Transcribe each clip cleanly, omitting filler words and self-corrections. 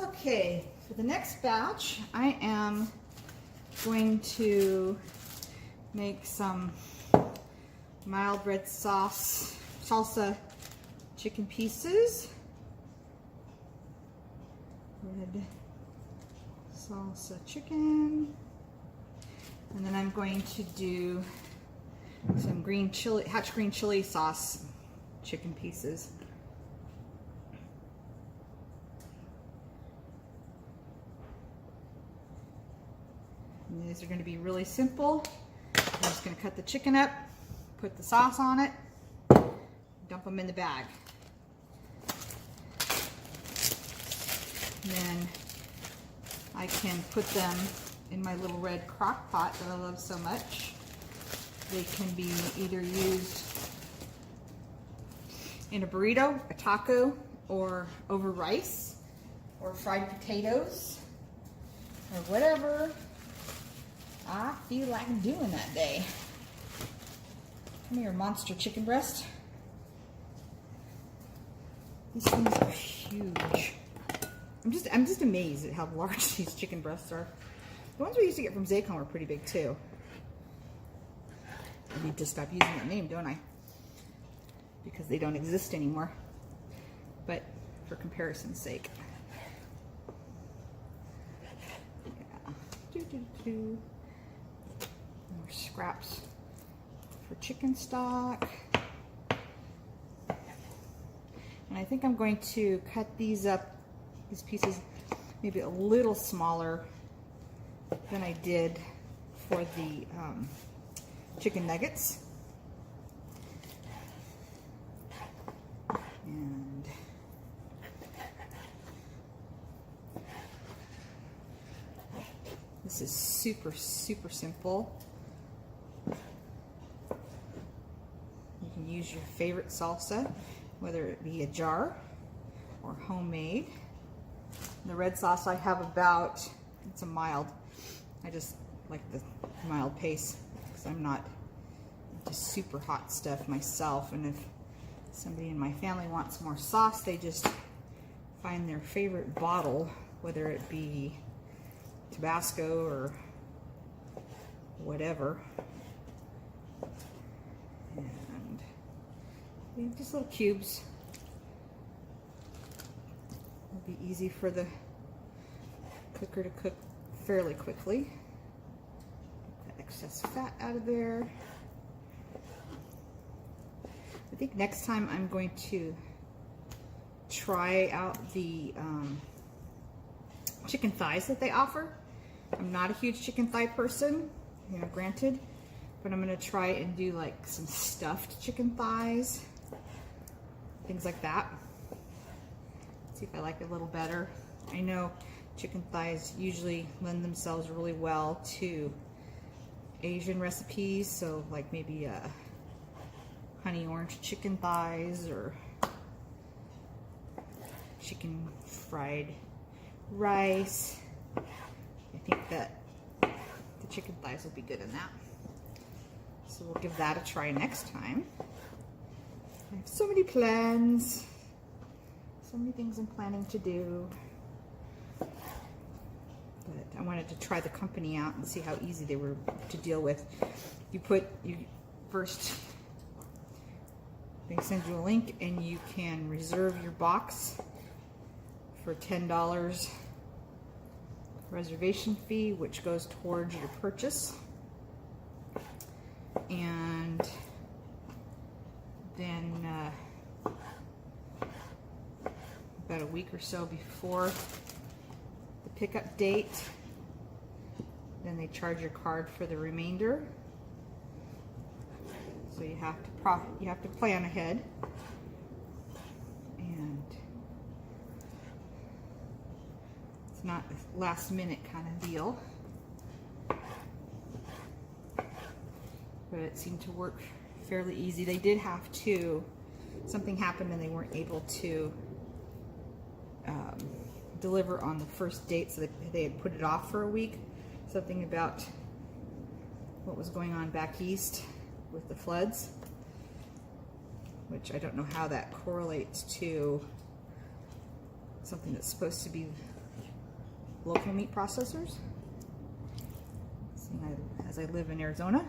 Okay, for the next batch, I am going to make some mild red sauce, salsa chicken pieces. Red salsa chicken. And then I'm going to do some green chili, hatch green chili sauce chicken pieces. And these are going to be really simple. I'm just going to cut the chicken up, put the sauce on it, dump them in the bag. And then I can put them in my little red crock pot that I love so much. They can be either used in a burrito, a taco, or over rice, or fried potatoes, or whatever I feel like doing that day. Come here, monster chicken breast. These things are huge. I'm just amazed at how large these chicken breasts are. The ones we used to get from Zaycon were pretty big too. I need to stop using that name, don't I? Because they don't exist anymore. But for comparison's sake. Yeah. More scraps for chicken stock. And I think I'm going to cut these up, these pieces, maybe a little smaller than I did for the chicken nuggets. And this is super, super simple. You can use your favorite salsa, whether it be a jar or homemade. The red sauce I have about, it's a mild. I just like the mild pace because I'm not into super hot stuff myself. And if somebody in my family wants more sauce, they just find their favorite bottle, whether it be Tabasco or whatever. And just little cubes. It'll be easy for the cooker to cook fairly quickly. Get the excess fat out of there. I think next time I'm going to try out the chicken thighs that they offer. I'm not a huge chicken thigh person, you know, granted, but I'm going to try and do like some stuffed chicken thighs, things like that. See if I like it a little better. I know chicken thighs usually lend themselves really well to Asian recipes, so like maybe honey orange chicken thighs or chicken fried rice. I think that the chicken thighs will be good in that. So we'll give that a try next time. I have so many plans, so many things I'm planning to do. But I wanted to try the company out and see how easy they were to deal with. They send you a link and you can reserve your box for $10 reservation fee, which goes towards your purchase. And then about a week or so before the pickup date, then they charge your card for the remainder. So you have to plan ahead. And it's not a last minute kind of deal. But it seemed to work fairly easy. They did have to, something happened and they weren't able to deliver on the first date, so they had put it off for a week. Something about what was going on back east with the floods, which I don't know how that correlates to something that's supposed to be local meat processors, seeing as I live in Arizona.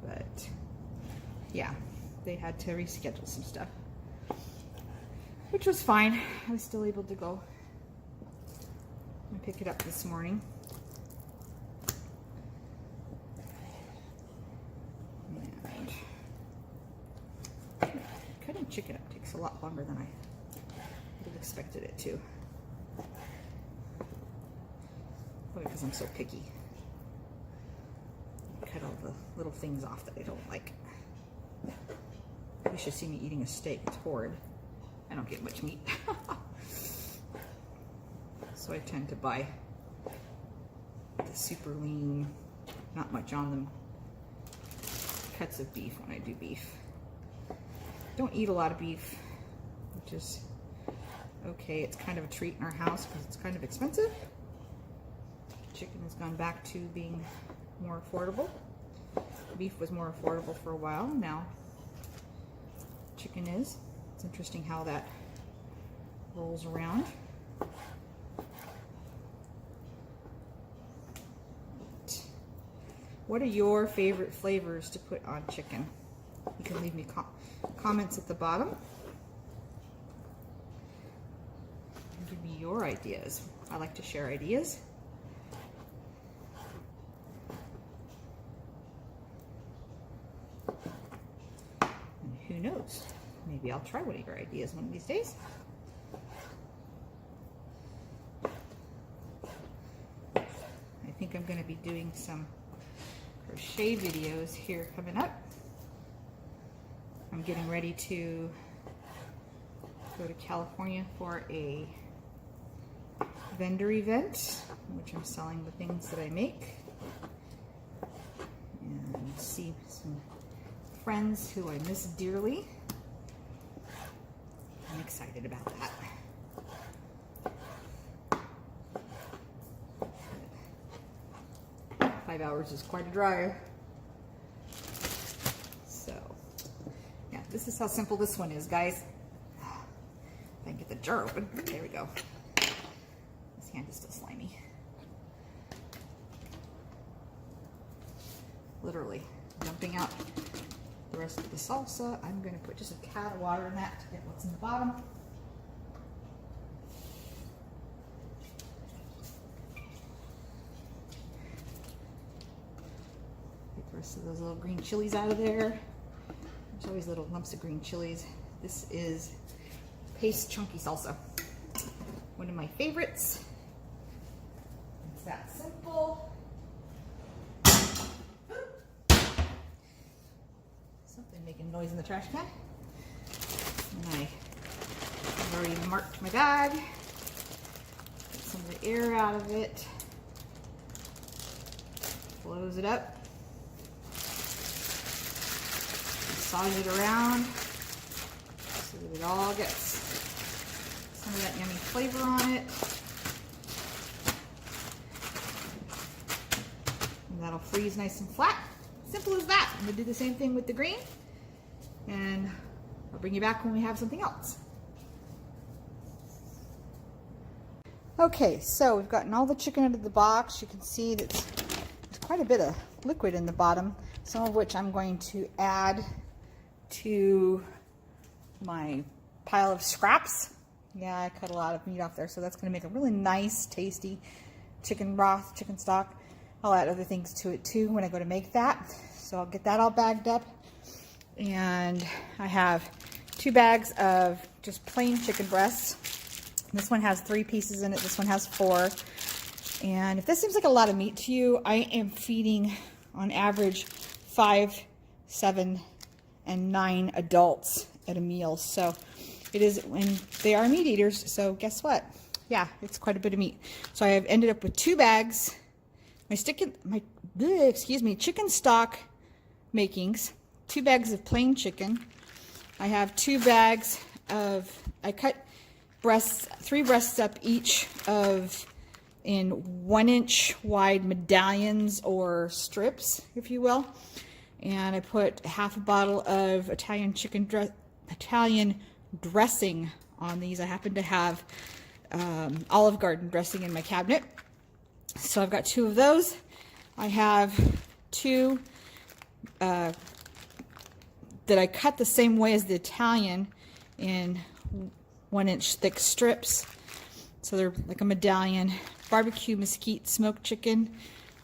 But yeah, they had to reschedule some stuff, which was fine. I was still able to go and pick it up this morning. And cutting chicken up takes a lot longer than I would have expected it to. Probably because I'm so picky. Cut all the little things off that I don't like. You should see me eating a steak. It's horrid. I don't get much meat. So I tend to buy the super lean, not much on them, cuts of beef when I do beef. Don't eat a lot of beef, which is okay. It's kind of a treat in our house because it's kind of expensive. Chicken has gone back to being more affordable. Beef was more affordable for a while. Now chicken is. It's interesting how that rolls around. What are your favorite flavors to put on chicken? You can leave me comments at the bottom. Give me your ideas. I like to share ideas. And who knows? Maybe I'll try one of your ideas one of these days. I think I'm going to be doing some crochet videos here coming up. I'm getting ready to go to California for a vendor event, which I'm selling the things that I make, and see some friends who I miss dearly. I'm excited about that. 5 hours is quite a drive. So, yeah, this is how simple this one is, guys. If I can get the jar open. There we go. This hand is still slimy. Literally dumping out the rest of the salsa. I'm going to put just a tad of water in that to get what's in the bottom. Get the rest of those little green chilies out of there. There's always little lumps of green chilies. This is paste chunky salsa. One of my favorites. It's that simple. Something making noise in the trash can. And I've already marked my bag. Get some of the air out of it. Close it up. Massage it around so that it all gets some of that yummy flavor on it. And that'll freeze nice and flat. Simple as that. I'm going to do the same thing with the green, and I'll bring you back when we have something else. Okay, so we've gotten all the chicken out of the box. You can see that there's quite a bit of liquid in the bottom, some of which I'm going to add to my pile of scraps. Yeah, I cut a lot of meat off there, so that's going to make a really nice, tasty chicken broth, chicken stock. I'll add other things to it too when I go to make that. So I'll get that all bagged up. And I have 2 bags of just plain chicken breasts. This one has 3 pieces in it. This one has 4. And if this seems like a lot of meat to you, I am feeding on average 5, 7, and 9 adults at a meal. So it is, when they are meat eaters. So guess what? Yeah, it's quite a bit of meat. So I have ended up with 2 bags. Chicken stock makings, 2 bags of plain chicken. I have 2 bags of, I cut breasts, 3 breasts up each of in 1-inch wide medallions or strips, if you will. And I put half a bottle of Italian dressing on these. I happen to have Olive Garden dressing in my cabinet. So I've got 2 of those. I have 2 that I cut the same way as the Italian in 1-inch thick strips. So they're like a medallion. Barbecue mesquite smoked chicken.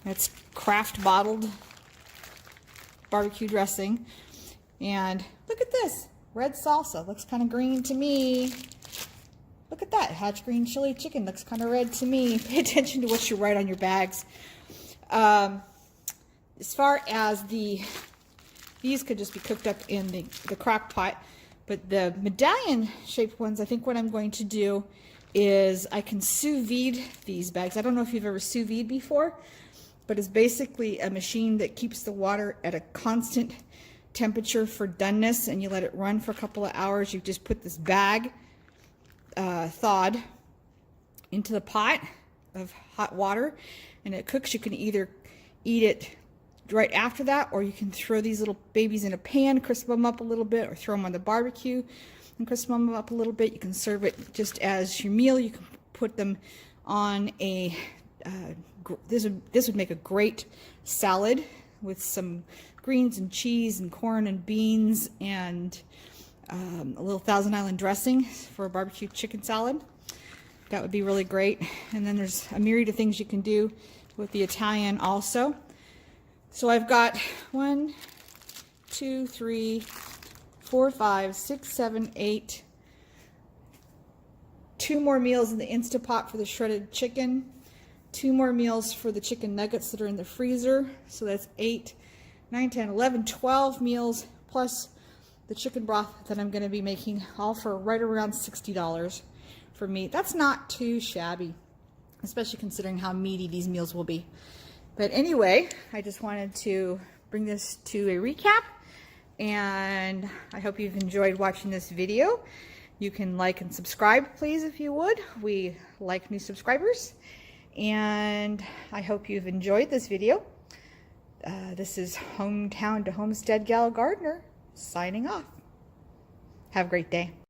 That's Kraft bottled barbecue dressing. And look at this, red salsa. Looks kind of green to me. Look at that, Hatch green chili chicken. Looks kind of red to me. Pay attention to what you write on your bags. As far as these could just be cooked up in the crock pot, but the medallion shaped ones, I think what I'm going to do is I can sous vide these bags. I don't know if you've ever sous vide before, but it's basically a machine that keeps the water at a constant temperature for doneness, and you let it run for a couple of hours. You just put this bag thawed into the pot of hot water and it cooks. You can either eat it right after that, or you can throw these little babies in a pan, crisp them up a little bit, or throw them on the barbecue and crisp them up a little bit. You can serve it just as your meal. You can put them on a this would make a great salad with some greens and cheese and corn and beans and a little Thousand Island dressing for a barbecue chicken salad. That would be really great. And then there's a myriad of things you can do with the Italian also. So I've got 1, 2, 3, 4, 5, 6, 7, 8. 2 more meals in the Instapot for the shredded chicken. 2 more meals for the chicken nuggets that are in the freezer. So that's 8, 9, 10, 11, 12 meals plus the chicken broth that I'm going to be making, all for right around $60 for meat. That's not too shabby, especially considering how meaty these meals will be. But anyway, I just wanted to bring this to a recap, and I hope you've enjoyed watching this video. You can like and subscribe, please, if you would. We like new subscribers. And I hope you've enjoyed this video. This is Hometown to Homestead Gal Gardener signing off. Have a great day.